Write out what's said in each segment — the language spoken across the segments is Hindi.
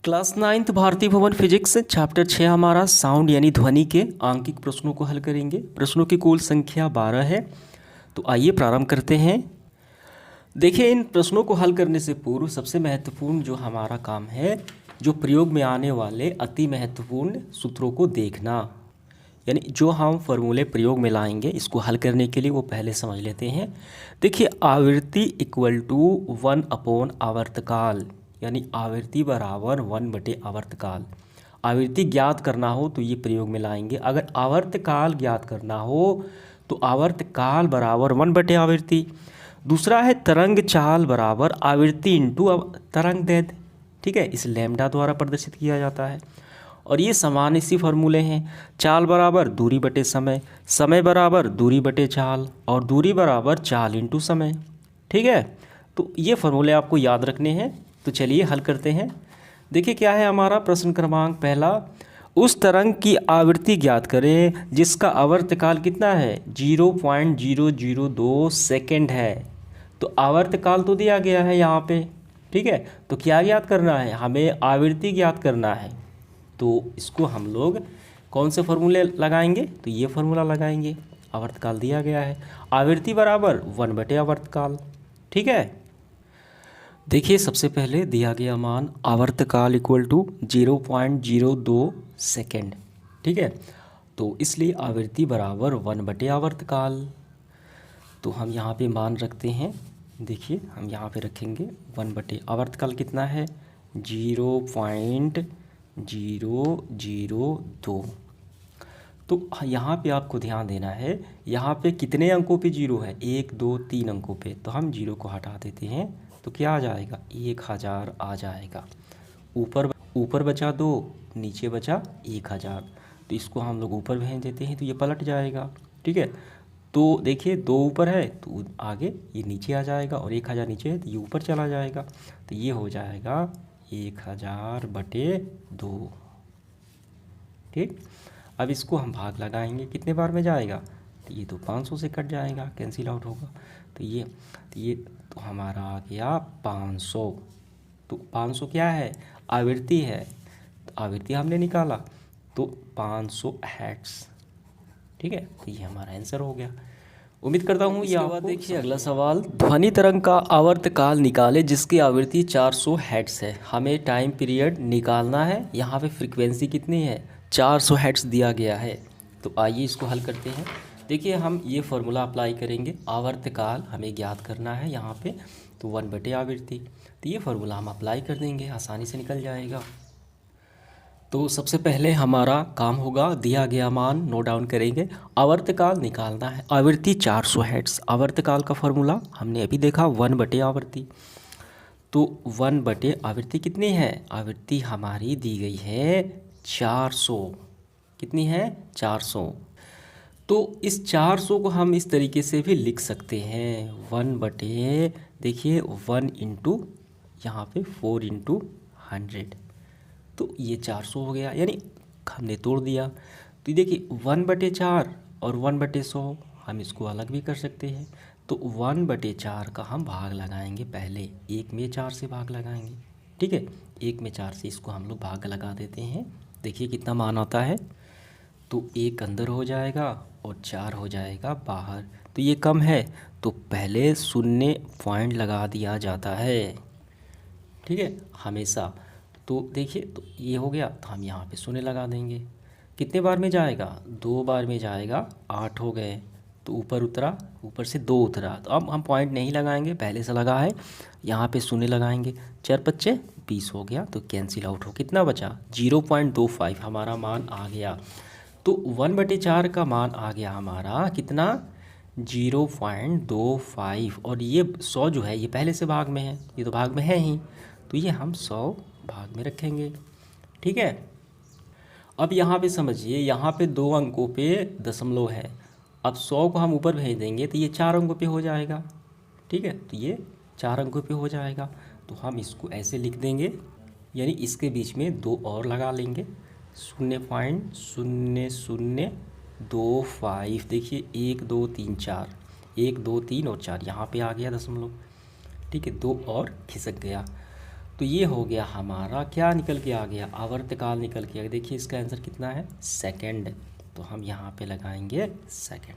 क्लास 9th भारतीय भवन फिजिक्स चैप्टर 6 हमारा साउंड यानी ध्वनि के आंकिक प्रश्नों को हल करेंगे। प्रश्नों की कुल संख्या 12 है। तो आइए प्रारंभ करते हैं। देखिए, इन प्रश्नों को हल करने से पूर्व सबसे महत्वपूर्ण जो हमारा काम है, जो प्रयोग में आने वाले अति महत्वपूर्ण सूत्रों को देखना, यानी जो हम फॉर्मूले प्रयोग में लाएंगे इसको हल करने के लिए वो पहले समझ लेते हैं। देखिए, आवृत्ति इक्वल टू 1 आवर्तकाल, यानी आवृत्ति बराबर 1 आवर्तकाल। आवृत्ति ज्ञात करना हो तो ये प्रयोग में लाएंगे। अगर आवर्तकाल ज्ञात करना हो तो आवर्तकाल बराबर 1/आवृत्ति। दूसरा है तरंग चाल बराबर आवृत्ति इंटू तरंग दैर्ध्य। ठीक है, इस लैम्डा द्वारा प्रदर्शित किया जाता है। और ये समान इसी फॉर्मूले हैं। चाल बराबर दूरी बटे समय, समय बराबर दूरी बटे चाल, और दूरी बराबर चाल इंटू समय। ठीक है, तो ये फॉर्मूले आपको याद रखने हैं। तो चलिए हल करते हैं। देखिए क्या है हमारा प्रश्न क्रमांक पहला। उस तरंग की आवृत्ति ज्ञात करें जिसका आवर्तकाल कितना है, 0.002 सेकेंड है। तो आवर्तकाल तो दिया गया है यहाँ पे। ठीक है, तो क्या ज्ञात करना है, हमें आवृत्ति ज्ञात करना है। तो इसको हम लोग कौन से फॉर्मूले लगाएंगे, तो ये फॉर्मूला लगाएंगे। आवर्तकाल दिया गया है, आवृत्ति बराबर 1/आवर्तकाल। ठीक है, देखिए सबसे पहले दिया गया मान आवर्तकाल इक्वल टू 0.02 सेकेंड। ठीक है, तो इसलिए आवृत्ति बराबर 1/आवर्तकाल। तो हम यहाँ पे मान रखते हैं। देखिए हम यहाँ पे रखेंगे 1/आवर्तकाल कितना है, 0.002। तो यहाँ पे आपको ध्यान देना है, यहाँ पे कितने अंकों पे जीरो है, 1 2 3 अंकों पे। तो हम जीरो को हटा देते हैं तो क्या आ जाएगा, 1000 आ जाएगा। ऊपर बचा 2, नीचे बचा 1000। तो इसको हम लोग ऊपर भेज देते हैं तो ये पलट जाएगा। ठीक है, तो देखिए 2 ऊपर है तो आगे ये नीचे आ जाएगा, और 1000 नीचे है तो ये ऊपर चला जाएगा। तो ये हो जाएगा 1000/2। ठीक, अब इसको हम भाग लगाएंगे, कितने बार में जाएगा, तो ये तो 500 से कट जाएगा, कैंसिल आउट होगा। तो ये तो हमारा आ गया 500। तो 500 क्या है, आवृत्ति है। तो आवृत्ति हमने निकाला तो 500 हर्ट्ज। ठीक है, तो ये हमारा आंसर हो गया। उम्मीद करता हूँ ये आपको। देखिए अगला सवाल, ध्वनि तरंग का आवर्तकाल निकाले जिसकी आवृत्ति 400 हर्ट्ज है। हमें टाइम पीरियड निकालना है। यहाँ पे फ्रीक्वेंसी कितनी है, 400 हर्ट्ज दिया गया है। तो आइए इसको हल करते हैं। देखिए हम ये फॉर्मूला अप्लाई करेंगे, आवर्तकाल हमें ज्ञात करना है यहाँ पे, तो 1/आवृत्ति। तो ये फार्मूला हम अप्लाई कर देंगे, आसानी से निकल जाएगा। तो सबसे पहले हमारा काम होगा, दिया गया मान नोट डाउन करेंगे, आवर्तकाल निकालना है। आवृत्ति 400 हर्ट्ज, आवर्तकाल का फार्मूला हमने अभी देखा 1/आवृत्ति। तो 1/आवृत्ति कितनी है, आवृत्ति हमारी दी गई है 400। कितनी है, 400। तो इस 400 को हम इस तरीके से भी लिख सकते हैं, 1/, देखिए 1 इंटू यहाँ पे 4 इंटू 100। तो ये 400 हो गया, यानी हमने तोड़ दिया। तो देखिए 1/4 और 1/100 हम इसको अलग भी कर सकते हैं। तो 1/4 का हम भाग लगाएंगे, पहले 1 में 4 से भाग लगाएंगे। ठीक है, 1 में 4 से इसको हम लोग भाग लगा देते हैं। देखिए कितना मान आता है, तो 1 अंदर हो जाएगा और 4 हो जाएगा बाहर। तो ये कम है तो पहले शून्य पॉइंट लगा दिया जाता है। ठीक है, हमेशा। तो देखिए तो ये हो गया, तो हम यहाँ पे शून्य लगा देंगे। कितने बार में जाएगा, 2 बार में जाएगा, 8 हो गए। तो ऊपर उतरा, ऊपर से 2 उतरा। तो अब हम पॉइंट नहीं लगाएंगे, पहले से लगा है, यहाँ पे शून्य लगाएंगे। 4 × 5 = 20 हो गया, तो कैंसिल आउट हो। कितना बचा, 0.25 हमारा मान आ गया। तो 1/4 का मान आ गया हमारा कितना, 0.25। और ये 100 जो है ये पहले से भाग में है, ये तो भाग में है ही, तो ये हम 100 भाग में रखेंगे। ठीक है, अब यहाँ पे समझिए, यहाँ पे 2 अंकों पे दशमलव है। अब 100 को हम ऊपर भेज देंगे तो ये 4 अंकों पे हो जाएगा। ठीक है, तो ये 4 अंकों पे हो जाएगा। तो हम इसको ऐसे लिख देंगे, यानी इसके बीच में 2 और लगा लेंगे, 0.0025। देखिए 1 2 3 4, 1 2 3 और 4, यहाँ पे आ गया दशमलव। ठीक है, 2 और खिसक गया। तो ये हो गया हमारा, क्या निकल के आ गया, आवर्तकाल निकल के आ गया। देखिए इसका आंसर कितना है, सेकंड। तो हम यहाँ पे लगाएंगे सेकंड।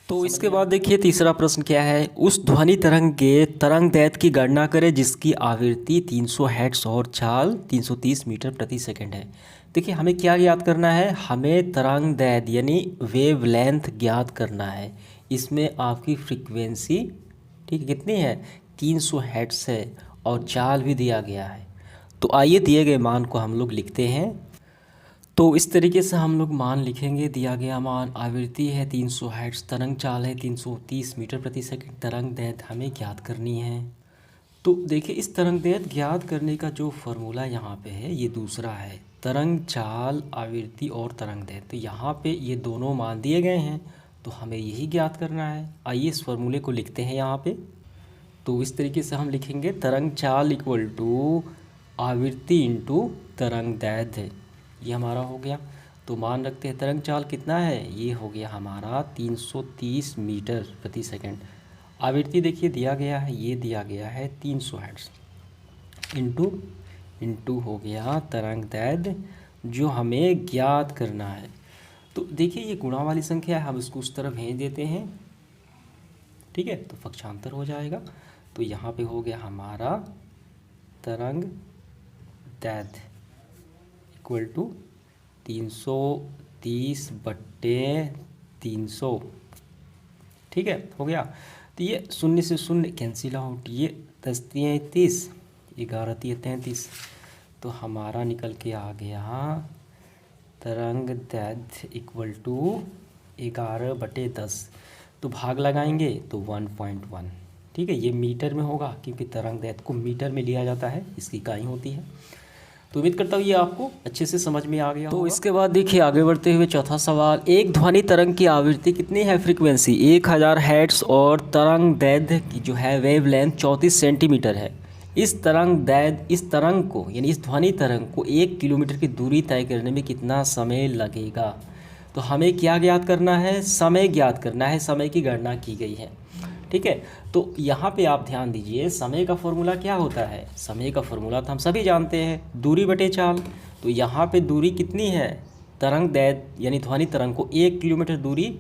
तो इसके बाद देखिए तीसरा प्रश्न क्या है, उस ध्वनि तरंग के तरंग दैर्ध्य की गणना करें जिसकी आवृत्ति 300 हर्ट्ज और चाल 330 मीटर प्रति सेकंड है। देखिए हमें क्या ज्ञात करना है, हमें तरंग दैर्ध्य यानी वेव लेंथ ज्ञात करना है। इसमें आपकी फ्रीक्वेंसी ठीक कितनी है, 300 हर्ट्ज है और चाल भी दिया गया है। तो आइए दिए गए मान को हम लोग लिखते हैं। तो इस तरीके से हम लोग मान लिखेंगे, दिया गया मान आवृत्ति है 300 हर्ट्ज, तरंग चाल है 330 मीटर प्रति सेकंड, तरंग दैर्ध्य हमें ज्ञात करनी है। तो देखिए इस तरंग दैर्ध्य ज्ञात करने का जो फॉर्मूला यहाँ पे है ये दूसरा है, तरंग चाल आवृत्ति और तरंग दैर्ध्य। तो यहाँ पे ये दोनों मान दिए गए हैं तो हमें यही ज्ञात करना है। आइए इस फॉर्मूले को लिखते हैं यहाँ पे। तो इस तरीके से हम लिखेंगे, तरंग चाल इक्वल टू आवृत्ति इंटू तरंग दैर्ध्य, ये हमारा हो गया। तो मान रखते हैं तरंग चाल कितना है, ये हो गया हमारा 330 मीटर प्रति सेकंड। आवृत्ति देखिए दिया गया है, ये दिया गया है 300 हर्ट्ज, इंटू हो गया तरंग दैर्ध्य जो हमें ज्ञात करना है। तो देखिए ये गुणा वाली संख्या है, हम इसको उस तरफ भेज देते हैं, ठीक है, तो पक्षांतर हो जाएगा। तो यहाँ पे हो गया हमारा तरंग दैर्ध्य इक्वल टू 330/300, ठीक है, हो गया। तो ये शून्य से शून्य कैंसिल आउट, ये 10 तियां 30, 11 तियां 33, तो हमारा निकल के आ गया तरंग दैर्ध्य इक्वल टू 11/10। तो भाग लगाएंगे तो 1.1, ठीक है, ये मीटर में होगा क्योंकि तरंग दैर्ध्य को मीटर में लिया जाता है, इसकी इकाई होती है। तो उम्मीद करता हूँ ये आपको अच्छे से समझ में आ गया। तो इसके बाद देखिए आगे बढ़ते हुए चौथा सवाल, एक ध्वनि तरंग की आवृत्ति कितनी है, फ्रीक्वेंसी 1000 हर्ट्ज और तरंग दैर्ध्य की जो है वेव लेंथ 34 सेंटीमीटर है। इस तरंग को यानी इस ध्वनि तरंग को 1 किलोमीटर की दूरी तय करने में कितना समय लगेगा। तो हमें क्या ज्ञात करना है, समय ज्ञात करना है, समय की गणना की गई है, ठीक है। तो यहाँ पे आप ध्यान दीजिए, समय का फॉर्मूला क्या होता है, समय का फॉर्मूला तो हम सभी जानते हैं, दूरी बटे चाल। तो यहाँ पे दूरी कितनी है, तरंग दैर्ध्य यानी ध्वनि तरंग को 1 किलोमीटर दूरी,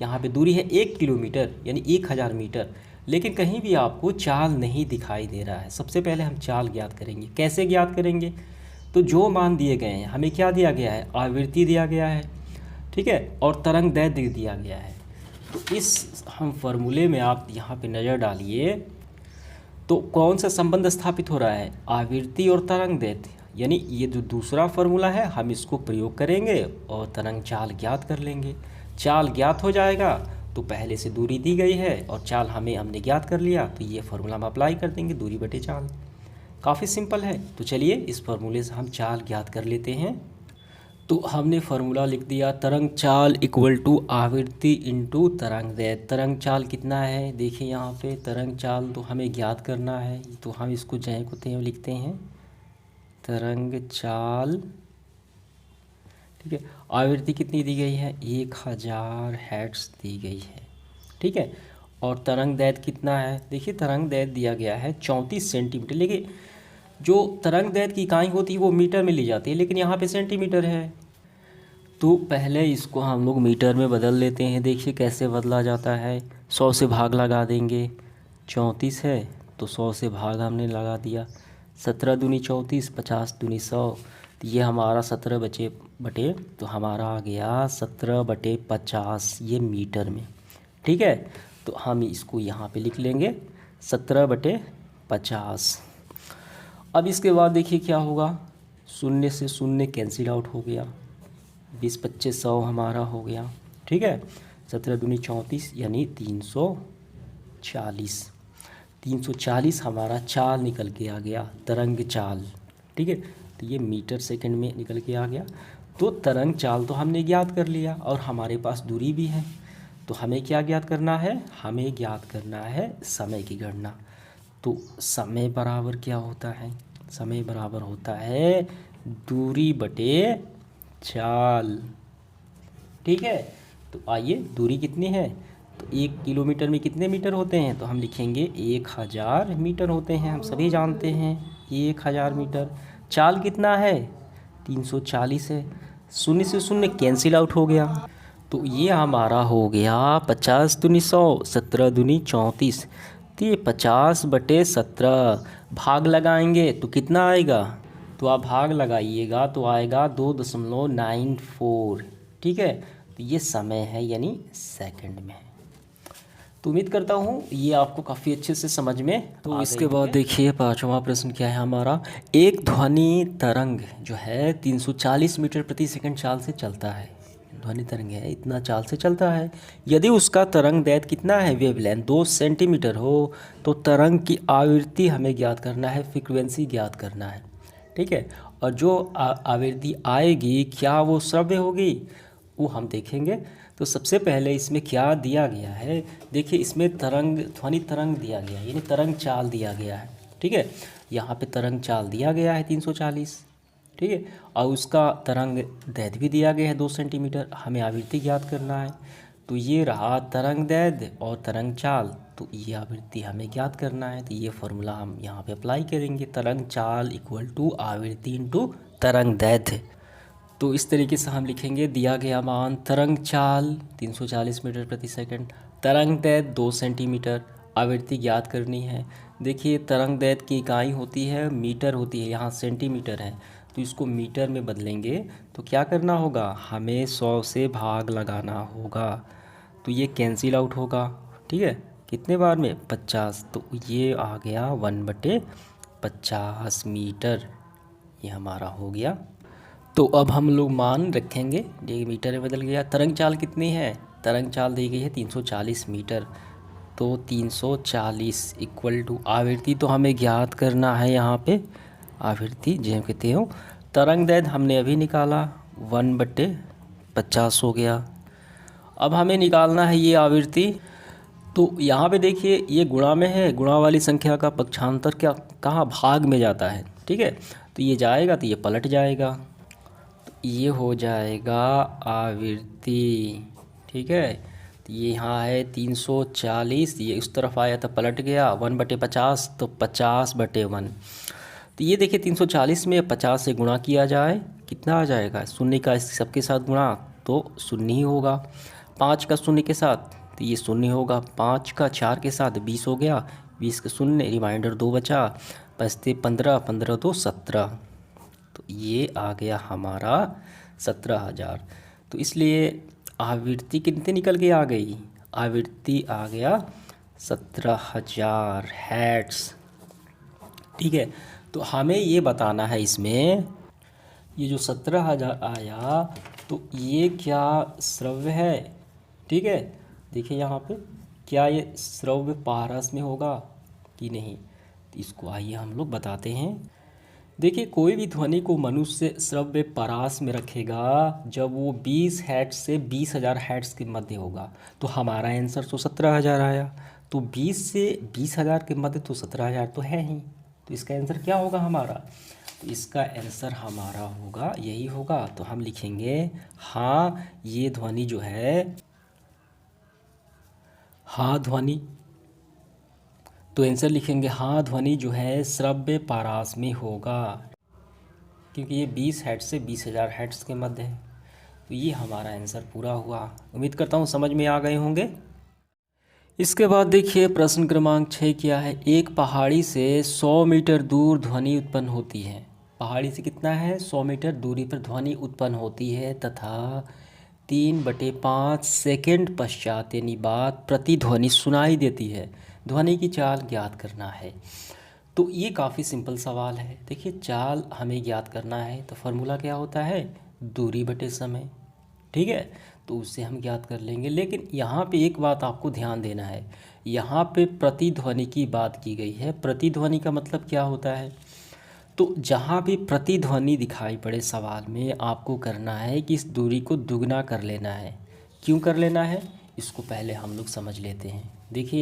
यहाँ पे दूरी है 1 किलोमीटर यानी 1000 मीटर, लेकिन कहीं भी आपको चाल नहीं दिखाई दे रहा है। सबसे पहले हम चाल ज्ञात करेंगे, कैसे ज्ञात करेंगे, तो जो मान दिए गए हैं, हमें क्या दिया गया है, आवृत्ति दिया गया है, ठीक है, और तरंग दैर्ध्य दिया गया है। तो इस हम फॉर्मूले में आप यहाँ पे नज़र डालिए, तो कौन सा संबंध स्थापित हो रहा है, आवृत्ति और तरंग दैर्ध्य, यानी ये जो दूसरा फॉर्मूला है हम इसको प्रयोग करेंगे और तरंग चाल ज्ञात कर लेंगे। चाल ज्ञात हो जाएगा तो पहले से दूरी दी गई है और चाल हमने ज्ञात कर लिया, तो ये फॉर्मूला हम अप्लाई कर देंगे, दूरी बटे चाल। काफ़ी सिंपल है। तो चलिए इस फॉर्मूले से हम चाल ज्ञात कर लेते हैं। तो हमने फार्मूला लिख दिया, तरंग चाल इक्वल टू आवृत्ति इंटू तरंग दैर्ध्य। तरंग चाल कितना है, देखिए यहाँ पे तरंग चाल तो हमें ज्ञात करना है, तो हम इसको जय को त्यों लिखते हैं, तरंग चाल, ठीक है। आवृत्ति कितनी दी गई है, 1000 हर्ट्ज दी गई है, ठीक है। और तरंग दैर्ध्य कितना है, देखिए तरंग दैर्ध्य दिया गया है 34 सेंटीमीटर, लेकिन जो तरंग दैर्ध्य की इकाई होती है वो मीटर में ली जाती है, लेकिन यहाँ पे सेंटीमीटर है। तो पहले इसको हम लोग मीटर में बदल लेते हैं, देखिए कैसे बदला जाता है। 100 से भाग लगा देंगे, 34 है तो 100 से भाग हमने लगा दिया, 17 दूनी 34, 50 दूनी 100, तो ये हमारा 17 बटे तो हमारा आ गया 17/50, ये मीटर में, ठीक है। तो हम इसको यहाँ पे लिख लेंगे 17/50। अब इसके बाद देखिए क्या होगा, शून्य से शून्य कैंसिल आउट हो गया, 20 25 100 हमारा हो गया, ठीक है। 17 दूनी 34 यानी 340, 340 हमारा चाल निकल के आ गया, तरंग चाल, ठीक है। तो ये मीटर सेकंड में निकल के आ गया। तो तरंग चाल तो हमने ज्ञात कर लिया और हमारे पास दूरी भी है, तो हमें क्या ज्ञात करना है, हमें ज्ञात करना है समय की गणना। तो समय बराबर क्या होता है, समय बराबर होता है दूरी बटे चाल, ठीक है। तो आइए दूरी कितनी है, तो 1 किलोमीटर में कितने मीटर होते हैं, तो हम लिखेंगे 1000 मीटर होते हैं, हम सभी जानते हैं ये 1000 मीटर। चाल कितना है? 340 है। शून्य से शून्य कैंसिल आउट हो गया। तो ये हमारा हो गया 50 दूनी 100, 17 दूनी 34। तो ये 50/17 भाग लगाएंगे तो कितना आएगा? तो आप भाग लगाइएगा तो आएगा 2.94। ठीक है, तो ये समय है यानी सेकंड में है। तो उम्मीद करता हूँ ये आपको काफ़ी अच्छे से समझ में तो इसके बाद देखिए 5वां प्रश्न क्या है हमारा। एक ध्वनि तरंग जो है 340 मीटर प्रति सेकंड चाल से चलता है। ध्वनि तरंग है, इतना चाल से चलता है। यदि उसका तरंग दैर्घ्य कितना है, वेवलेंथ 2 सेंटीमीटर हो, तो तरंग की आवृत्ति हमें ज्ञात करना है, फ्रीक्वेंसी ज्ञात करना है। ठीक है, और जो आवृत्ति आएगी क्या वो श्रव्य होगी, वो हम देखेंगे। तो सबसे पहले इसमें क्या दिया गया है, देखिए इसमें तरंग, ध्वनि तरंग दिया गया है, यानी तरंग चाल दिया गया है। ठीक है, यहाँ पे तरंग चाल दिया गया है 340। ठीक है, और उसका तरंग दैर्घ्य भी दिया गया है 2 सेंटीमीटर। हमें आवृत्ति ज्ञात करना है। तो ये रहा तरंग दैर्घ्य और तरंग चाल, तो ये आवृत्ति हमें ज्ञात करना है। तो ये फॉर्मूला हम यहाँ पे अप्लाई करेंगे, तरंग चाल इक्वल टू आवृत्ति इंटू तरंग दैर्घ्य। तो इस तरीके से हम लिखेंगे, दिया गया मान तरंग चाल 340 मीटर प्रति सेकंड, तरंग दैर्घ्य 2 सेंटीमीटर, आवृत्ति ज्ञात करनी है। देखिए तरंग दैर्घ्य की इकाई होती है मीटर होती है, यहाँ सेंटीमीटर है, तो इसको मीटर में बदलेंगे तो क्या करना होगा, हमें 100 से भाग लगाना होगा। तो ये कैंसिल आउट होगा। ठीक है, कितने बार में? 50। तो ये आ गया 1/50 मीटर, ये हमारा हो गया। तो अब हम लोग मान रखेंगे, ये मीटर में बदल गया। तरंग चाल कितनी है? तरंग चाल दी गई है 340 मीटर। तो 340 इक्वल टू आवृत्ति तो हमें ज्ञात करना है, यहाँ पे आवृत्ति जो कहते हो। तरंग दैर्घ्य हमने अभी निकाला 1/50 हो गया। अब हमें निकालना है ये आवृत्ति। तो यहाँ पे देखिए ये गुणा में है, गुणा वाली संख्या का पक्षांतर क्या कहाँ, भाग में जाता है। ठीक है, तो ये जाएगा तो ये पलट जाएगा, तो ये हो जाएगा आवृत्ति। ठीक है, तो ये यहाँ है 340, ये इस तरफ आया तो पलट गया 1/50, तो 50/1। तो ये देखिए 340 में 50 से गुणा किया जाए कितना आ जाएगा, शून्य का सबके साथ गुणा तो शून्य ही होगा। 5 का शून्य के साथ तो ये शून्य होगा। 5 का 4 के साथ 20 हो गया, 20 का शून्य, रिमाइंडर 2 बचा, बचते 15, 15 2 17। तो ये आ गया हमारा 17,000। तो इसलिए आवृत्ति कितने निकल के आ गई, आवृत्ति आ गया 17,000 हर्ट्ज। ठीक है, तो हमें ये बताना है इसमें, ये जो 17,000 आया तो ये क्या श्रव्य है? ठीक है, देखिए यहाँ पे क्या ये श्रव्य पारस में होगा कि नहीं, तो इसको आइए हम लोग बताते हैं। देखिए कोई भी ध्वनि को मनुष्य श्रव्य परास में रखेगा जब वो 20 हर्ट्ज से 20,000 हर्ट्ज के मध्य होगा। तो हमारा आंसर तो 17,000 आया। तो 20 से 20,000 के मध्य तो 17,000 तो है ही। तो इसका आंसर क्या होगा हमारा, तो इसका आंसर हमारा होगा यही होगा। तो हम लिखेंगे हाँ ये ध्वनि जो है, हाँ ध्वनि, तो आंसर लिखेंगे हाँ ध्वनि जो है श्रव्य पारास में होगा, क्योंकि ये 20 हर्ट्ज से 20,000 हर्ट्ज के मध्य है। तो ये हमारा आंसर पूरा हुआ। उम्मीद करता हूँ समझ में आ गए होंगे। इसके बाद देखिए प्रश्न क्रमांक 6 क्या है। एक पहाड़ी से 100 मीटर दूर ध्वनि उत्पन्न होती है। पहाड़ी से कितना है, 100 मीटर दूरी पर ध्वनि उत्पन्न होती है तथा 3/5 सेकंड पश्चात यानी बाद प्रतिध्वनि सुनाई देती है। ध्वनि की चाल ज्ञात करना है। तो ये काफ़ी सिंपल सवाल है। देखिए चाल हमें ज्ञात करना है तो फार्मूला क्या होता है, दूरी बटे समय। ठीक है, तो उससे हम ज्ञात कर लेंगे। लेकिन यहाँ पे एक बात आपको ध्यान देना है, यहाँ पे प्रतिध्वनि की बात की गई है। प्रतिध्वनि का मतलब क्या होता है, तो जहाँ भी प्रतिध्वनि दिखाई पड़े सवाल में आपको करना है कि इस दूरी को दुगना कर लेना है। क्यों कर लेना है, इसको पहले हम लोग समझ लेते हैं। देखिए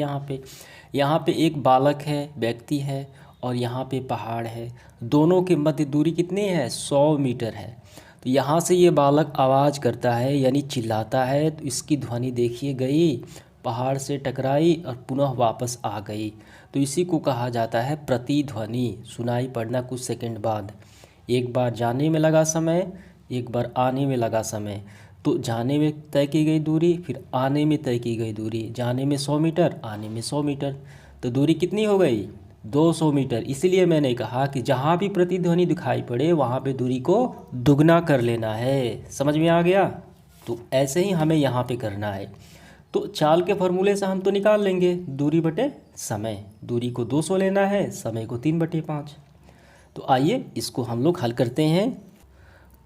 यहाँ पे एक बालक है, व्यक्ति है, और यहाँ पे पहाड़ है। दोनों के मध्य दूरी कितनी है, 100 मीटर है। तो यहाँ से ये बालक आवाज़ करता है यानी चिल्लाता है, तो इसकी ध्वनि देखिए गई पहाड़ से टकराई और पुनः वापस आ गई, तो इसी को कहा जाता है प्रतिध्वनि। सुनाई पड़ना कुछ सेकंड बाद। एक बार जाने में लगा समय, एक बार आने में लगा समय। तो जाने में तय की गई दूरी, फिर आने में तय की गई दूरी। जाने में 100 मीटर, आने में 100 मीटर, तो दूरी कितनी हो गई? 200 मीटर। इसलिए मैंने कहा कि जहाँ भी प्रतिध्वनि दिखाई पड़े वहाँ पे दूरी को दुगना कर लेना है। समझ में आ गया? तो ऐसे ही हमें यहाँ पे करना है। तो चाल के फॉर्मूले से हम तो निकाल लेंगे दूरी बटे समय। दूरी को 200 लेना है, समय को 3/5। तो आइए इसको हम लोग हल करते हैं।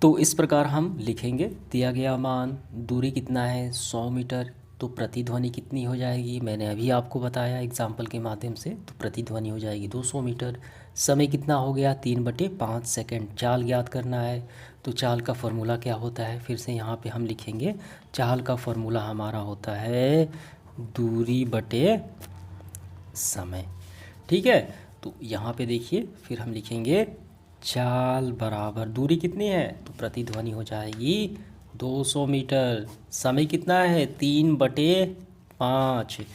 तो इस प्रकार हम लिखेंगे, दिया गया मान दूरी कितना है 100 मीटर, तो प्रतिध्वनि कितनी हो जाएगी मैंने अभी आपको बताया एग्जाम्पल के माध्यम से। तो प्रतिध्वनि हो जाएगी 200 मीटर। समय कितना हो गया 3/5 सेकंड। चाल ज्ञात करना है, तो चाल का फॉर्मूला क्या होता है, फिर से यहाँ पे हम लिखेंगे। चाल का फॉर्मूला हमारा होता है दूरी बटे समय। ठीक है, तो यहाँ पे देखिए फिर हम लिखेंगे चाल बराबर दूरी कितनी है, तो प्रतिध्वनि हो जाएगी 200 मीटर। समय कितना है 3/5।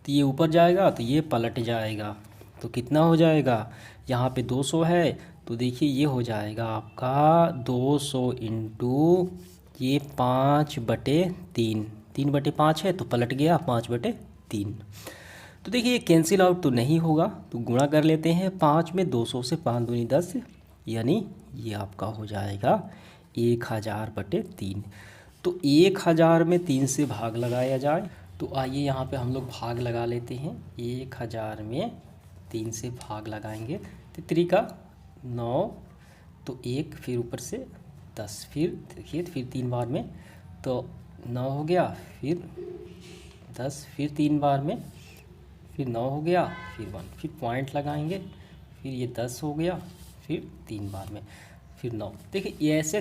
तो ये ऊपर जाएगा तो ये पलट जाएगा, तो कितना हो जाएगा, यहाँ पे 200 है तो देखिए ये हो जाएगा आपका 200 इंटू ये 5/3। 3/5 है तो पलट गया 5/3। तो देखिए ये कैंसिल आउट तो नहीं होगा, तो गुणा कर लेते हैं 5 में 200 से, 5 दूनी 10, यानी ये आपका हो जाएगा 1000/3। तो 1000 में 3 से भाग लगाया जाए, तो आइए यहाँ पे हम लोग भाग लगा लेते हैं। 1000 में 3 से भाग लगाएंगे तो 3 का 9, तो 1 फिर ऊपर से 10, फिर देखिए फिर 3 बार में तो 9 हो गया, फिर 10, फिर 3 बार में फिर 9 हो गया, फिर 1, फिर पॉइंट लगाएंगे, फिर ये 10 हो गया, फिर 3 बार में फिर 9। देखिए ये ऐसे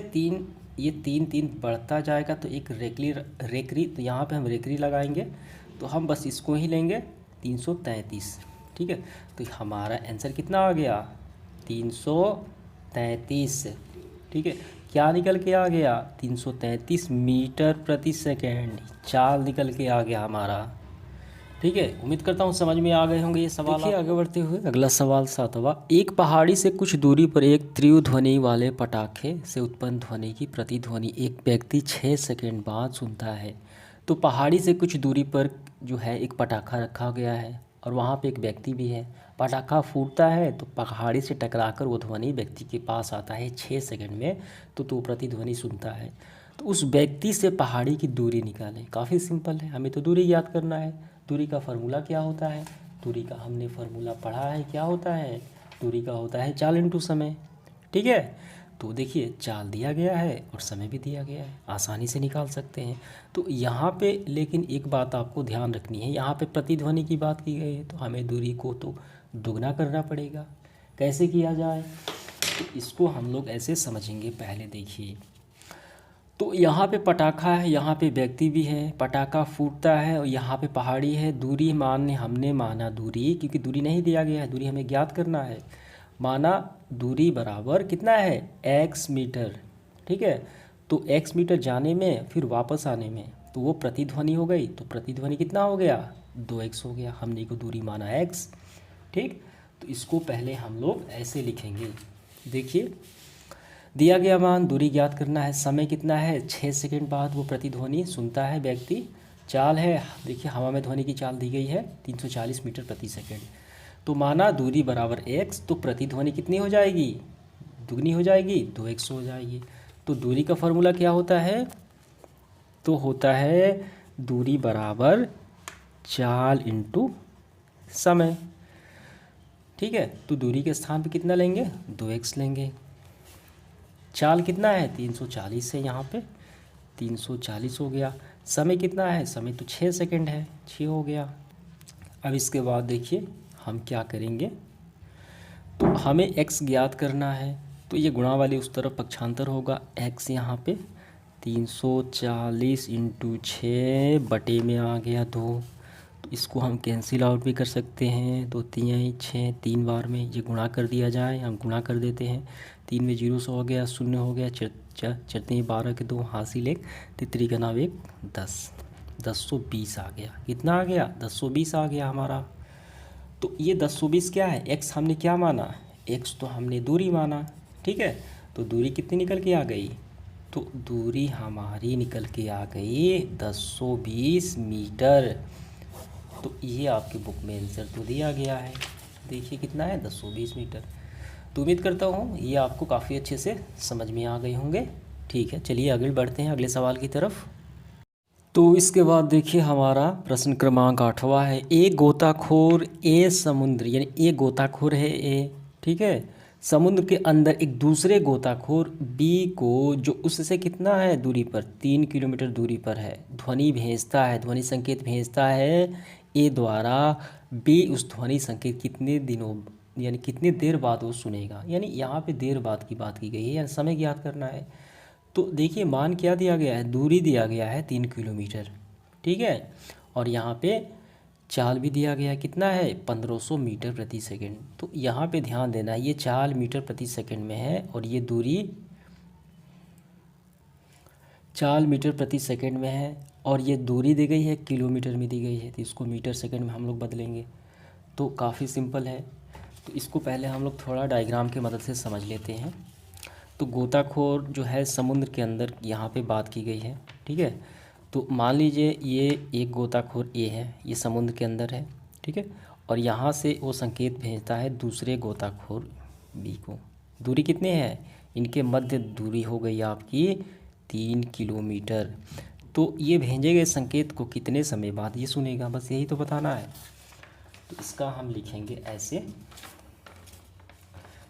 ये 3 बढ़ता जाएगा, तो एक रेकरी तो यहाँ पे हम रेकरी लगाएंगे, तो हम बस इसको ही लेंगे 333। ठीक है, तो हमारा आंसर कितना आ गया 333। ठीक है, क्या निकल के आ गया 333 मीटर प्रति सेकेंड। चाल निकल के आ गया हमारा। ठीक है, उम्मीद करता हूँ समझ में आ गए होंगे ये सवाल। देखिए आगे बढ़ते हुए अगला सवाल 7वां। एक पहाड़ी से कुछ दूरी पर एक तीव्र ध्वनि वाले पटाखे से उत्पन्न ध्वनि की प्रतिध्वनि एक व्यक्ति 6 सेकंड बाद सुनता है। तो पहाड़ी से कुछ दूरी पर जो है एक पटाखा रखा गया है और वहाँ पे एक व्यक्ति भी है। पटाखा फूटता है तो पहाड़ी से टकराकर वो ध्वनि व्यक्ति के पास आता है 6 सेकंड में, तो प्रतिध्वनि सुनता है। तो उस व्यक्ति से पहाड़ी की दूरी निकालें। काफ़ी सिंपल है, हमें तो दूरी याद करना है। दूरी का फार्मूला क्या होता है, दूरी का हमने फार्मूला पढ़ा है, क्या होता है, दूरी का होता है चाल इंटू समय। ठीक है, तो देखिए चाल दिया गया है और समय भी दिया गया है, आसानी से निकाल सकते हैं। तो यहाँ पे लेकिन एक बात आपको ध्यान रखनी है, यहाँ पे प्रतिध्वनि की बात की गई है तो हमें दूरी को तो दुगना करना पड़ेगा। कैसे किया जाए, तो इसको हम लोग ऐसे समझेंगे। पहले देखिए, तो यहाँ पे पटाखा है, यहाँ पे व्यक्ति भी है, पटाखा फूटता है और यहाँ पे पहाड़ी है। दूरी हमने माना दूरी, क्योंकि दूरी नहीं दिया गया है, दूरी हमें ज्ञात करना है। माना दूरी बराबर कितना है x मीटर। ठीक है, तो x मीटर जाने में फिर वापस आने में, तो वो प्रतिध्वनि हो गई। तो प्रतिध्वनि कितना हो गया 2x हो गया, हमने को दूरी माना x। ठीक, तो इसको पहले हम लोग ऐसे लिखेंगे। देखिए दिया गया मान दूरी ज्ञात करना है, समय कितना है 6 सेकंड बाद वो प्रतिध्वनि सुनता है व्यक्ति। चाल है, देखिए हवा में ध्वनि की चाल दी गई है 340 मीटर प्रति सेकंड। तो माना दूरी बराबर x, तो प्रतिध्वनि कितनी हो जाएगी, दुगनी हो जाएगी, 2x हो जाएगी। तो दूरी का फॉर्मूला क्या होता है, तो होता है दूरी बराबर चाल इंटू समय। ठीक है, तो दूरी के स्थान पे कितना लेंगे 2x लेंगे। चाल कितना है 340 है, यहाँ पे 340 हो गया। समय कितना है, समय तो 6 सेकंड है, 6 हो गया। अब इसके बाद देखिए हम क्या करेंगे, तो हमें x ज्ञात करना है, तो ये गुणा वाली उस तरफ पक्षांतर होगा। x यहाँ पे 340 इंटू 6 बटे में आ गया 2, तो इसको हम कैंसिल आउट भी कर सकते हैं। तो 3 6, 3 बार में ये गुणा कर दिया जाए, हम गुणा कर देते हैं। 3 में 0 से हो गया, 0 हो गया, चरते 12 के 2 हासिल 1, तितरी का नाम 1 10। 1020 आ गया। कितना आ गया? 1020 आ गया हमारा। तो ये 1020 क्या है? एक्स हमने क्या माना? एक्स तो हमने दूरी माना, ठीक है। तो दूरी कितनी निकल के आ गई? तो दूरी हमारी निकल के आ गई 1020 मीटर। तो ये आपकी बुक में आंसर तो दिया गया है। देखिए कितना है? 1020 मीटर। तो उम्मीद करता हूँ ये आपको काफ़ी अच्छे से समझ में आ गए होंगे। ठीक है, चलिए आगे बढ़ते हैं अगले सवाल की तरफ। तो इसके बाद देखिए हमारा प्रश्न क्रमांक 8वां है। एक गोताखोर ए समुद्र, यानी एक गोताखोर है ए, ठीक है, समुद्र के अंदर एक दूसरे गोताखोर बी को, जो उससे कितना है दूरी पर, 3 किलोमीटर दूरी पर है, ध्वनि भेजता है, ध्वनि संकेत भेजता है ए द्वारा। बी उस ध्वनि संकेत कितने दिनों, यानी कितनी देर बाद वो सुनेगा। यानी यहाँ पे देर बाद की बात की गई है, यानी समय ज्ञात करना है। तो देखिए मान क्या दिया गया है? दूरी दिया गया है 3 किलोमीटर, ठीक है। और यहाँ पे चाल भी दिया गया है, कितना है? 1500 मीटर प्रति सेकंड। तो यहाँ पे ध्यान देना है, ये चाल मीटर प्रति सेकंड में है और ये दूरी चाल मीटर प्रति सेकंड में है, और ये दूरी दी गई है किलोमीटर में दी गई है। तो इसको मीटर सेकंड में हम लोग बदलेंगे। तो काफ़ी सिंपल है। तो इसको पहले हम लोग थोड़ा डायग्राम की मदद से समझ लेते हैं। तो गोताखोर जो है समुद्र के अंदर यहाँ पे बात की गई है, ठीक है। तो मान लीजिए ये एक गोताखोर ए है, ये समुद्र के अंदर है, ठीक है। और यहाँ से वो संकेत भेजता है दूसरे गोताखोर बी को। दूरी कितनी है? इनके मध्य दूरी हो गई आपकी 3 किलोमीटर। तो ये भेजे गए संकेत को कितने समय बाद ये सुनेगा, बस यही तो बताना है। तो इसका हम लिखेंगे ऐसे।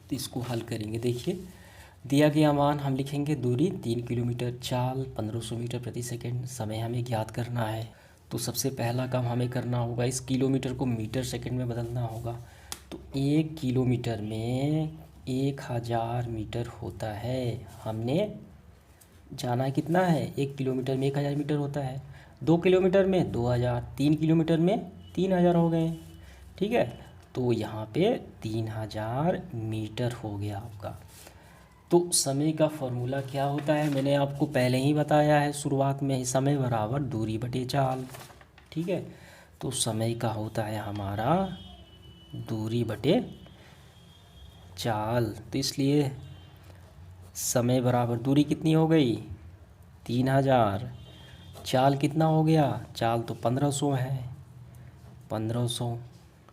तो इसको हल करेंगे। देखिए दिया गया मान हम लिखेंगे, दूरी 3 किलोमीटर, चाल 1500 मीटर प्रति सेकंड, समय हमें ज्ञात करना है। तो सबसे पहला काम हमें करना होगा, इस किलोमीटर को मीटर सेकंड में बदलना होगा। तो 1 किलोमीटर में 1000 मीटर होता है। हमने जाना है कितना है? 1 किलोमीटर में 1000 मीटर होता है। 2 किलोमीटर में 2000, 3 किलोमीटर में 3000 हो गए, ठीक है। तो यहाँ पे 3000 मीटर हो गया आपका। तो समय का फॉर्मूला क्या होता है? मैंने आपको पहले ही बताया है शुरुआत में ही, समय बराबर दूरी बटे चाल, ठीक है। तो समय का होता है हमारा दूरी बटे चाल। तो इसलिए समय बराबर दूरी कितनी हो गई? 3000। चाल कितना हो गया? चाल तो 1500 है, 1500,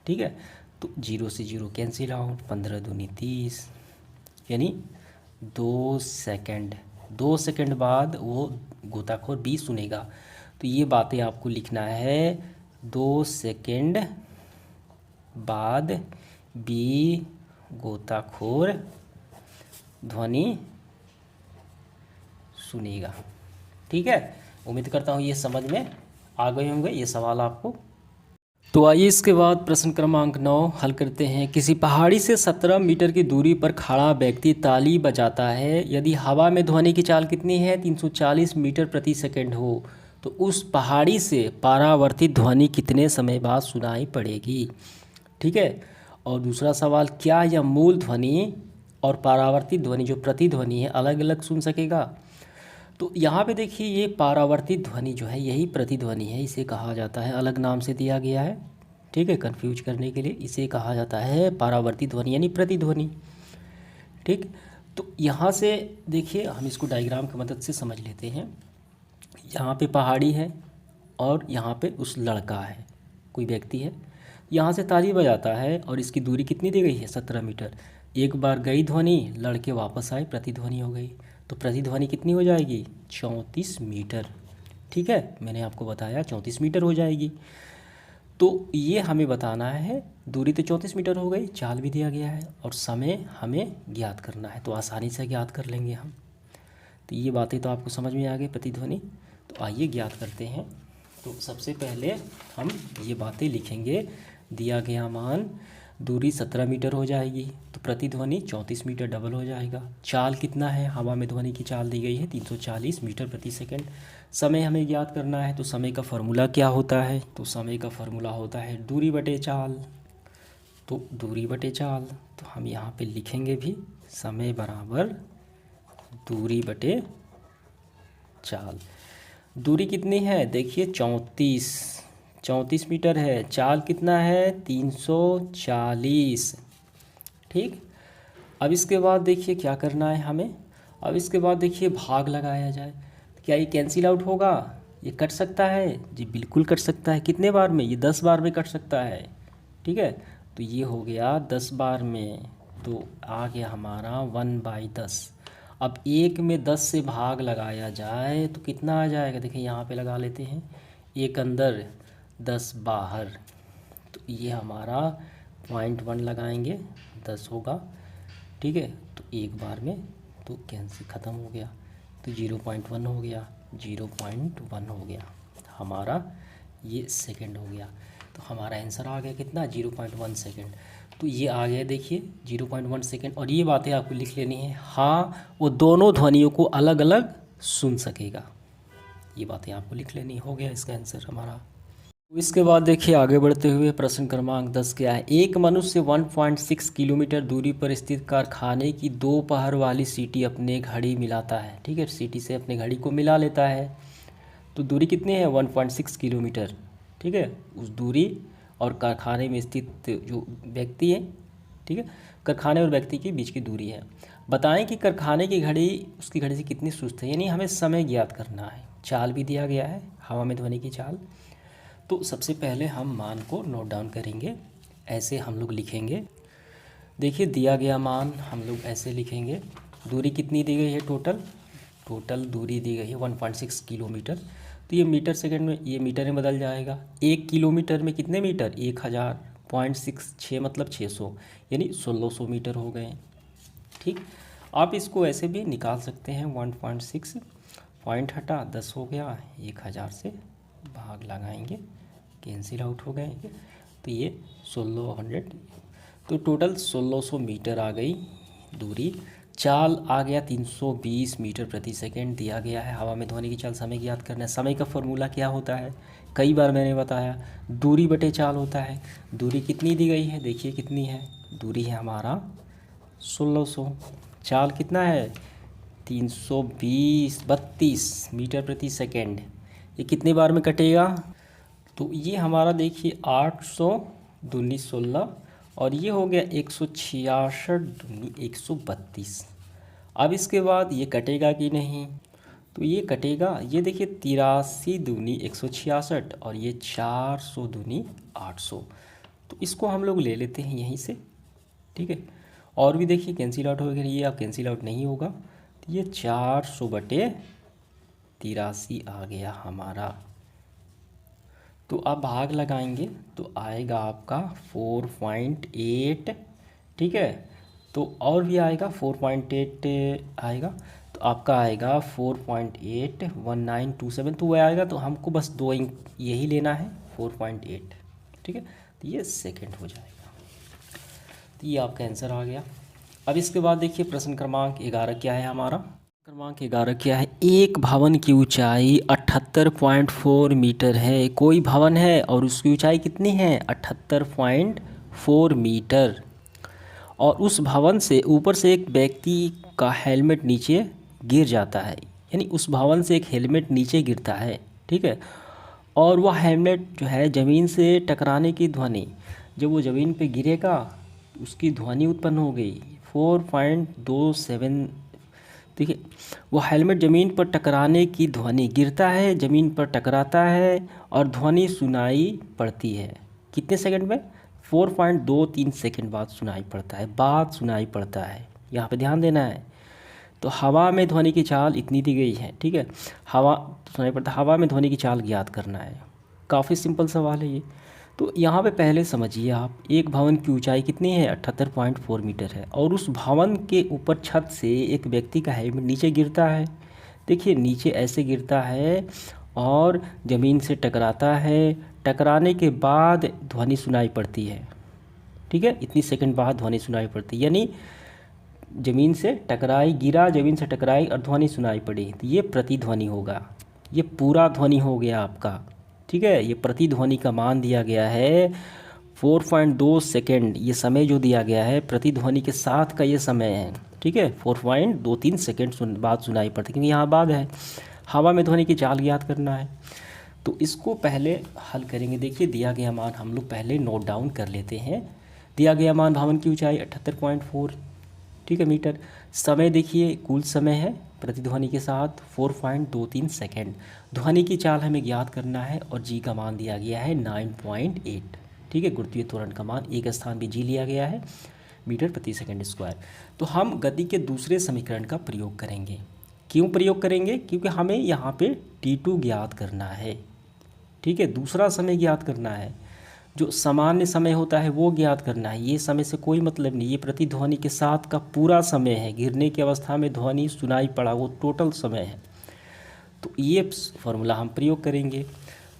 ठीक है। तो 0 से 0 कैंसिल आउट, 15 दूनी 30, यानी 2 सेकंड। 2 सेकंड बाद वो गोताखोर बी सुनेगा। तो ये बातें आपको लिखना है, 2 सेकंड बाद बी गोताखोर ध्वनि सुनेगा, ठीक है। उम्मीद करता हूँ ये समझ में आ गए होंगे ये सवाल आपको। तो आइए इसके बाद प्रश्न क्रमांक 9 हल करते हैं। किसी पहाड़ी से 17 मीटर की दूरी पर खड़ा व्यक्ति ताली बजाता है। यदि हवा में ध्वनि की चाल कितनी है? 340 मीटर प्रति सेकंड हो, तो उस पहाड़ी से परावर्तित ध्वनि कितने समय बाद सुनाई पड़ेगी, ठीक है। और दूसरा सवाल, क्या यह मूल ध्वनि और परावर्तित ध्वनि जो प्रतिध्वनि है अलग अलग सुन सकेगा? तो यहाँ पे देखिए ये परावर्तित ध्वनि जो है यही प्रतिध्वनि है, इसे कहा जाता है, अलग नाम से दिया गया है, ठीक है, कंफ्यूज करने के लिए। इसे कहा जाता है परावर्तित ध्वनि यानी प्रतिध्वनि, ठीक। तो यहाँ से देखिए हम इसको डायग्राम की मदद से समझ लेते हैं। यहाँ पे पहाड़ी है और यहाँ पे उस लड़का है, कोई व्यक्ति है, यहाँ से ताली बजाता है और इसकी दूरी कितनी दी गई है? 17 मीटर। एक बार गई ध्वनि, लड़के वापस आए, प्रतिध्वनि हो गई। तो प्रतिध्वनि कितनी हो जाएगी? 34 मीटर, ठीक है, मैंने आपको बताया 34 मीटर हो जाएगी। तो ये हमें बताना है, दूरी तो 34 मीटर हो गई, चाल भी दिया गया है और समय हमें ज्ञात करना है। तो आसानी से ज्ञात कर लेंगे हम। तो ये बातें तो आपको समझ में आ गई प्रतिध्वनि। तो आइए ज्ञात करते हैं। तो सबसे पहले हम ये बातें लिखेंगे। दिया गया मान, दूरी 17 मीटर हो जाएगी, तो प्रतिध्वनि 34 मीटर डबल हो जाएगा। चाल कितना है? हवा में ध्वनि की चाल दी गई है 340 मीटर प्रति सेकंड। समय हमें ज्ञात करना है, तो समय का फॉर्मूला क्या होता है? तो समय का फॉर्मूला होता है दूरी बटे चाल। तो दूरी बटे चाल, तो हम यहाँ पे लिखेंगे भी, समय बराबर दूरी बटे चाल। दूरी कितनी है, देखिए 34 मीटर है। चाल कितना है, 340। ठीक। अब इसके बाद देखिए क्या करना है हमें। अब इसके बाद देखिए भाग लगाया जाए, क्या ये कैंसिल आउट होगा, ये कट सकता है जी, बिल्कुल कट सकता है। कितने बार में, ये 10 बार में कट सकता है। ठीक है, तो ये हो गया 10 बार में, तो आ गया हमारा 1/10। अब 1 में 10 से भाग लगाया जाए तो कितना आ जाएगा, देखिए यहाँ पे लगा लेते हैं, 1 अंदर 10 बाहर, तो ये हमारा 0.1 लगाएंगे, 10 होगा। ठीक है, तो एक बार में तो कैंसिल ख़त्म हो गया, तो 0.1 हो गया, 0.1 हो गया हमारा, ये सेकंड हो गया। तो हमारा आंसर आ गया कितना, 0.1 सेकंड। तो ये आ गया देखिए 0.1 सेकंड। और ये बातें आपको लिख लेनी है, हाँ वो दोनों ध्वनियों को अलग अलग सुन सकेगा, ये बातें आपको लिख लेनी। हो गया इसका आंसर हमारा। इसके बाद देखिए आगे बढ़ते हुए प्रश्न क्रमांक 10 क्या है। एक मनुष्य 1.6 किलोमीटर दूरी पर स्थित कारखाने की दोपहर वाली सीटी अपने घड़ी मिलाता है। ठीक है, सीटी से अपने घड़ी को मिला लेता है। तो दूरी कितनी है, 1.6 किलोमीटर। ठीक है, उस दूरी और कारखाने में स्थित जो व्यक्ति है, ठीक है, कारखाने और व्यक्ति के बीच की दूरी है। बताएं कि कारखाने की घड़ी उसकी घड़ी से कितनी सुस्त है, यानी हमें समय ज्ञात करना है। चाल भी दिया गया है, हवा में ध्वनि की चाल। तो सबसे पहले हम मान को नोट डाउन करेंगे, ऐसे हम लोग लिखेंगे। देखिए दिया गया मान हम लोग ऐसे लिखेंगे। दूरी कितनी दी गई है, टोटल दूरी दी गई है 1.6 किलोमीटर। तो ये मीटर सेकंड में, ये मीटर में बदल जाएगा। 1 किलोमीटर में कितने मीटर, 1000, 0.66 मतलब 600, यानी 1600 मीटर हो गए। ठीक, आप इसको ऐसे भी निकाल सकते हैं, 1.6 पॉइंट हटा 10 हो गया, 1000 से भाग लगाएंगे, कैंसिल आउट हो गए। तो ये 1600, तो टोटल 1600 मीटर आ गई दूरी। चाल आ गया 320 मीटर प्रति सेकंड दिया गया है। हवा में ध्वनि की चाल समय ज्ञात करना है। समय का फॉर्मूला क्या होता है, कई बार मैंने बताया, दूरी बटे चाल होता है। दूरी कितनी दी गई है, देखिए कितनी है, दूरी है हमारा 1600, चाल कितना है 332 मीटर प्रति सेकंड। ये कितने बार में कटेगा, तो ये हमारा देखिए 800 दूनी 16, और ये हो गया 166 दूनी 132। अब इसके बाद ये कटेगा कि नहीं, तो ये कटेगा। ये देखिए 83 दूनी 166 और ये 400 दूनी 800, तो इसको हम लोग ले लेते हैं यहीं से। ठीक है, और भी देखिए कैंसिल आउट हो गया, ये अब कैंसिल आउट नहीं होगा, तो ये 400 बटे 83 आ गया हमारा। तो आप भाग लगाएंगे तो आएगा आपका 4.8। ठीक है, तो और भी आएगा 4.8 आएगा, तो आपका आएगा 4.81927, तो वह आएगा। तो हमको बस 2 अंक यही लेना है, 4.8। ठीक है, तो ये सेकंड हो जाएगा। तो ये आपका आंसर आ गया। अब इसके बाद देखिए प्रश्न क्रमांक 11 क्या है हमारा। क्रमांक 11 क्या है। एक भवन की ऊंचाई 78.4 मीटर है। कोई भवन है और उसकी ऊंचाई कितनी है, 78.4 मीटर, और उस भवन से ऊपर से एक व्यक्ति का हेलमेट नीचे गिर जाता है, यानी उस भवन से एक हेलमेट नीचे गिरता है। ठीक है, और वह हेलमेट जो है ज़मीन से टकराने की ध्वनि, जब वो ज़मीन पे गिरेगा उसकी ध्वनि उत्पन्न हो गई 4.27। ठीक है, वो हेलमेट ज़मीन पर टकराने की ध्वनि, गिरता है ज़मीन पर टकराता है और ध्वनि सुनाई पड़ती है कितने सेकंड में, 4.23 सेकंड बाद सुनाई पड़ता है, बाद सुनाई पड़ता है, यहाँ पे ध्यान देना है। तो हवा में ध्वनि की चाल इतनी दी गई है। ठीक है, हवा सुनाई पड़ता है, हवा में ध्वनि की चाल ज्ञात करना है। काफ़ी सिंपल सवाल है ये। तो यहाँ पे पहले समझिए आप, एक भवन की ऊंचाई कितनी है, 78.4 मीटर है, और उस भवन के ऊपर छत से एक व्यक्ति का हेलमेट नीचे गिरता है। देखिए नीचे ऐसे गिरता है और ज़मीन से टकराता है, टकराने के बाद ध्वनि सुनाई पड़ती है। ठीक है, इतनी सेकंड बाद ध्वनि सुनाई पड़ती है, यानी ज़मीन से टकराई, गिरा, ज़मीन से टकराई और ध्वनि सुनाई पड़ी, तो ये प्रतिध्वनि होगा। ये पूरा ध्वनि हो गया आपका। ठीक है, ये प्रतिध्वनि का मान दिया गया है 4.2 सेकेंड, ये समय जो दिया गया है प्रतिध्वनि के साथ का ये समय है। ठीक है, 4.23 सेकेंड बाद सुनाई पड़ती है, क्योंकि यहाँ बाद है। हवा में ध्वनि की चाल ज्ञात करना है। तो इसको पहले हल करेंगे। देखिए दिया गया मान हम लोग पहले नोट डाउन कर लेते हैं। दिया गया मान भवन की ऊंचाई 78.4, ठीक है, मीटर। समय देखिए कुल समय है प्रतिध्वनि के साथ 4.23 सेकेंड। ध्वनि की चाल हमें ज्ञात करना है और जी का मान दिया गया है 9.8, ठीक है। गुरुत्वीय त्वरण का मान एक स्थान भी जी लिया गया है, मीटर प्रति सेकंड स्क्वायर। तो हम गति के दूसरे समीकरण का प्रयोग करेंगे। क्यों प्रयोग करेंगे? क्योंकि हमें यहाँ पे T2 ज्ञात करना है, ठीक है, दूसरा समय ज्ञात करना है। जो सामान्य समय होता है वो ज्ञात करना है। ये समय से कोई मतलब नहीं, ये प्रतिध्वनि के साथ का पूरा समय है। गिरने की अवस्था में ध्वनि सुनाई पड़ा वो टोटल समय है। तो ये फॉर्मूला हम प्रयोग करेंगे।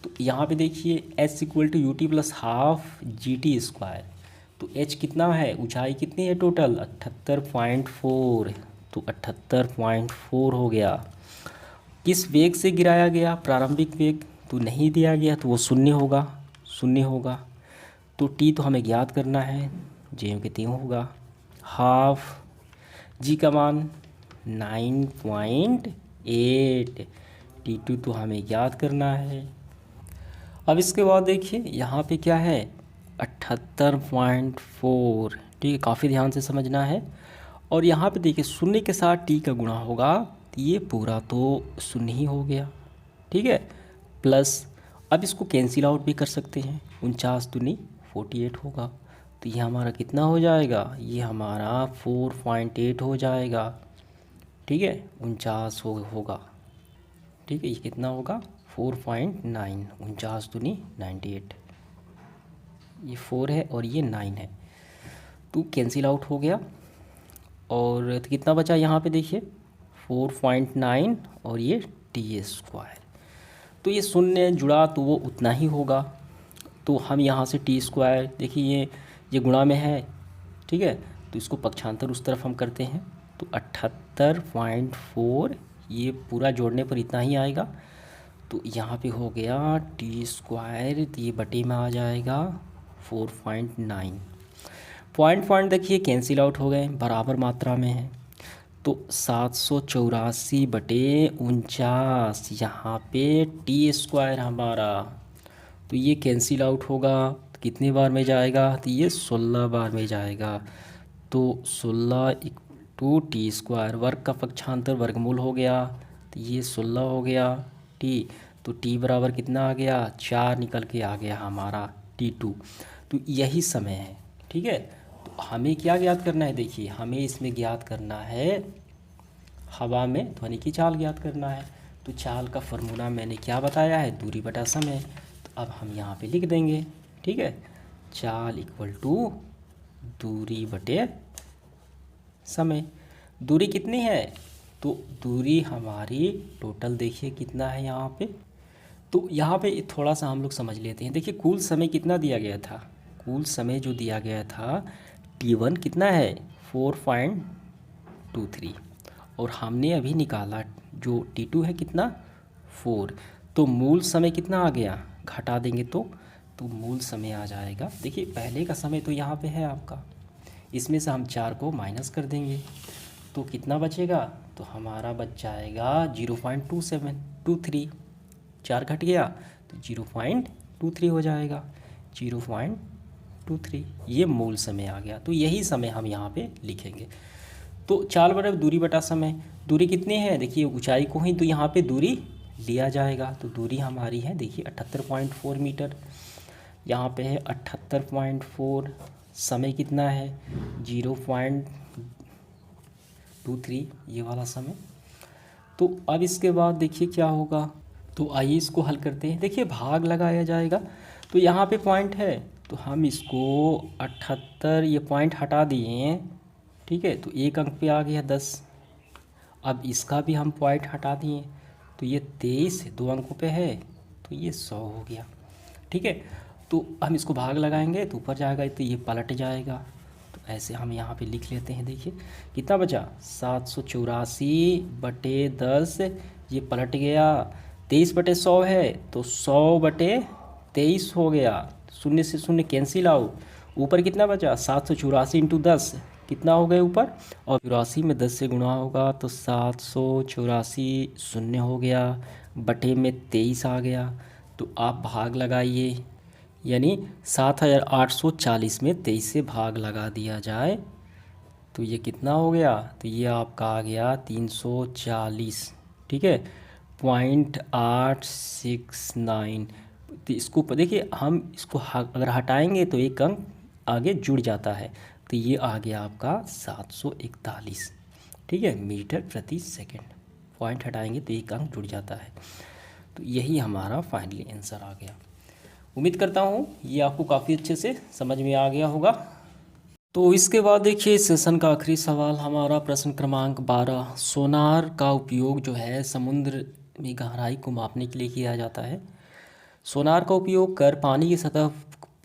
तो यहाँ पे देखिए h = ut + half GT square. तो h कितना है, ऊंचाई कितनी है टोटल 78.4, तो 78.4 हो गया। किस वेग से गिराया गया, प्रारंभिक वेग तो नहीं दिया गया, तो वो शून्य होगा, शून्य होगा। तो t तो हमें ज्ञात करना है, ज्यों के त्यों होगा। हाफ g का मान 9.8, T2 तो हमें ज्ञात करना है। अब इसके बाद देखिए यहाँ पे क्या है 78.4, ठीक है, काफ़ी ध्यान से समझना है। और यहाँ पे देखिए शून्य के साथ t का गुणा होगा तो ये पूरा तो शून्य ही हो गया, ठीक है, प्लस। अब इसको कैंसिल आउट भी कर सकते हैं, 49 दूनी 48 होगा। तो ये हमारा कितना हो जाएगा, ये हमारा 4.8 हो जाएगा, ठीक है, 49 होगा, ठीक है। ये कितना होगा 4.9, 49 दूनी 98, ये 4 है और ये 9 है, तो कैंसिल आउट हो गया। और तो कितना बचा यहाँ पे देखिए 4.9 और ये टी स्क्वायर। तो ये शून्य जुड़ा तो वो उतना ही होगा। तो हम यहाँ से टी स्क्वायर देखिए ये गुणा में है, ठीक है, तो इसको पक्षांतर उस तरफ हम करते हैं। तो 78.4 ये पूरा जोड़ने पर इतना ही आएगा। तो यहाँ पे हो गया टी स्क्वायर, तो ये बटे में आ जाएगा 4.9। पॉइंट देखिए कैंसिल आउट हो गए, बराबर मात्रा में है। तो 784/49 यहाँ पे टी स्क्वायर हमारा, तो ये कैंसिल आउट होगा तो कितने बार में जाएगा, तो ये 16 बार में जाएगा। तो 16 × टी स्क्वायर, वर्ग का पक्षांतर वर्गमूल हो गया, तो ये 16 हो गया टी। तो टी बराबर कितना आ गया, 4 निकल के आ गया हमारा T2। तो यही समय है, ठीक है। तो हमें क्या ज्ञात करना है, देखिए हमें इसमें ज्ञात करना है हवा में ध्वनि की चाल ज्ञात करना है। तो चाल का फॉर्मूला मैंने क्या बताया है, दूरी बटा समय। तो अब हम यहाँ पे लिख देंगे, ठीक है, चाल = दूरी बटे समय। दूरी कितनी है, तो दूरी हमारी टोटल देखिए कितना है यहाँ पे। तो यहाँ पे थोड़ा सा हम लोग समझ लेते हैं। देखिए कुल समय कितना दिया गया था, कुल समय जो दिया गया था T1 कितना है 4.23, और हमने अभी निकाला जो T2 है कितना 4। तो मूल समय कितना आ गया, घटा देंगे तो मूल समय आ जाएगा। देखिए पहले का समय तो यहाँ पे है आपका, इसमें से हम 4 को माइनस कर देंगे तो कितना बचेगा, तो हमारा बच जाएगा 0.2723। 4 घट गया तो 0.23 हो जाएगा, 0.23, ये मूल समय आ गया। तो यही समय हम यहाँ पे लिखेंगे। तो चाल बराबर दूरी बटा समय। दूरी कितनी है, देखिए ऊंचाई को ही तो यहाँ पे दूरी लिया जाएगा। तो दूरी हमारी है देखिए 78.4 मीटर, यहाँ पे है 78.4। समय कितना है 0.23, ये वाला समय। तो अब इसके बाद देखिए क्या होगा, तो आइए इसको हल करते हैं। देखिए भाग लगाया जाएगा, तो यहाँ पे पॉइंट है तो हम इसको 78, ये पॉइंट हटा दिए हैं, ठीक है, तो एक अंक पे आ गया 10। अब इसका भी हम पॉइंट हटा दिए तो ये 23 2 अंकों पे है, तो ये 100 हो गया, ठीक है। तो हम इसको भाग लगाएंगे तो ऊपर जाएगा तो ये पलट जाएगा। तो ऐसे हम यहाँ पे लिख लेते हैं। देखिए कितना बचा 784/10, ये पलट गया। 23/100 है तो 100/23 हो गया। शून्य से शून्य कैंसिल आउट। ऊपर कितना बचा 784 × 10, कितना हो गए ऊपर, और 84 में 10 से गुणा होगा तो 784 शून्य हो गया, बटे में 23 आ गया। तो आप भाग लगाइए, यानी 7840 में 23 से भाग लगा दिया जाए तो ये कितना हो गया, तो ये आपका आ गया 340, ठीक है, 0.869। तो इसको देखिए, हम इसको अगर हटाएंगे तो एक अंक आगे जुड़ जाता है, तो ये आ गया आपका 741, ठीक है, मीटर प्रति सेकंड। पॉइंट हटाएंगे तो एक अंक जुड़ जाता है। तो यही हमारा फाइनली आंसर आ गया। उम्मीद करता हूँ ये आपको काफ़ी अच्छे से समझ में आ गया होगा। तो इसके बाद देखिए सेशन का आखिरी सवाल हमारा प्रश्न क्रमांक 12। सोनार का उपयोग जो है समुद्र में गहराई को मापने के लिए किया जाता है। सोनार का उपयोग कर पानी की सतह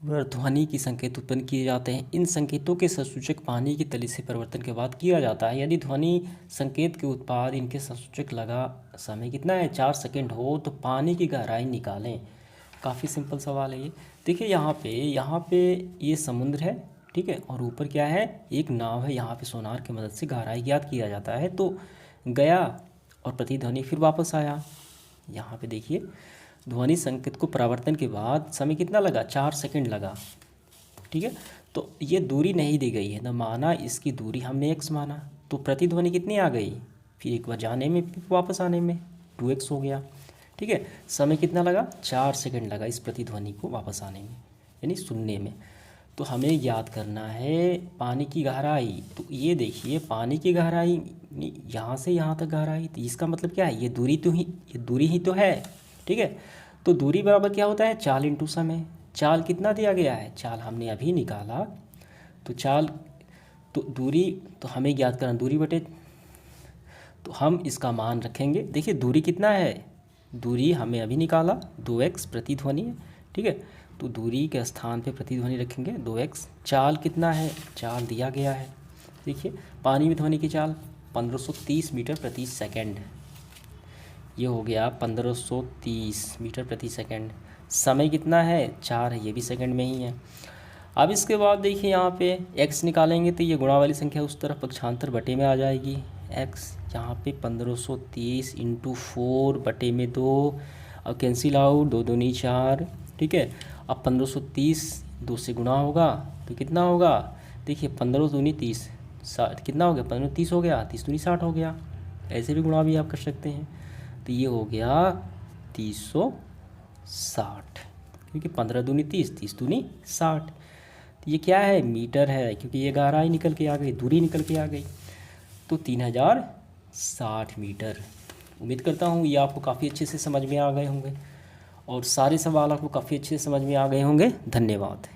पर ध्वनि की संकेत उत्पन्न किए जाते हैं। इन संकेतों के ससूचक पानी की तली से परिवर्तन के बाद किया जाता है। यदि ध्वनि संकेत के उत्पाद इनके ससूचक लगा समय कितना है 4 सेकंड हो तो पानी की गहराई निकालें। काफ़ी सिंपल सवाल है ये। देखिए यहाँ पे ये समुद्र है, ठीक है, और ऊपर क्या है, एक नाव है। यहाँ पे सोनार की मदद से गहराई ज्ञात किया जाता है। तो गया और प्रतिध्वनि फिर वापस आया। यहाँ पे देखिए ध्वनि संकेत को परावर्तन के बाद समय कितना लगा, 4 सेकंड लगा, ठीक है। तो ये दूरी नहीं दी गई है ना, माना इसकी दूरी हमने x माना, तो प्रतिध्वनि कितनी आ गई, फिर एक बार जाने में फिर वापस आने में 2x हो गया, ठीक है। समय कितना लगा, 4 सेकंड लगा इस प्रतिध्वनि को वापस आने में, यानी सुनने में। तो हमें याद करना है पानी की गहराई। तो ये देखिए पानी की गहराई यहाँ से यहाँ तक गहराई, तो इसका मतलब क्या है, ये दूरी ही तो है, ठीक है। तो दूरी बराबर क्या होता है, चाल इंटू समय। चाल कितना दिया गया है, चाल हमने अभी निकाला, तो चाल तो दूरी तो हमें ज्ञात करना, दूरी बटे, तो हम इसका मान रखेंगे। देखिए दूरी कितना है, दूरी हमें अभी निकाला 2x प्रतिध्वनि है, ठीक है। तो दूरी के स्थान पे प्रतिध्वनि रखेंगे 2x। चाल कितना है, चाल दिया गया है, देखिए पानी में ध्वनि की चाल 1530 मीटर प्रति सेकंड, ये हो गया 1530 मीटर प्रति सेकंड। समय कितना है, 4 है, ये भी सेकंड में ही है। अब इसके बाद देखिए यहाँ पे x निकालेंगे तो ये गुणा वाली संख्या उस तरफ पक्षांतर बटे में आ जाएगी। x यहाँ पे 1530 इंटू 4 बटे में 2, अब कैंसिल आउट, 2 दूनी 4, ठीक है। अब 1530 2 से गुणा होगा तो कितना होगा, देखिए 15 दूनी 30, कितना हो गया, 15 30 हो गया, 30 दूनी 60 हो गया। ऐसे भी गुणा भी आप कर सकते हैं। तो ये हो गया 360, क्योंकि 15 दूनी 30, 30 दूनी 60। तो ये क्या है, मीटर है, क्योंकि ये गहराई निकल के आ गई, दूरी निकल के आ गई। तो 3060 मीटर। उम्मीद करता हूँ ये आपको काफ़ी अच्छे से समझ में आ गए होंगे और सारे सवाल आपको काफ़ी अच्छे से समझ में आ गए होंगे। धन्यवाद।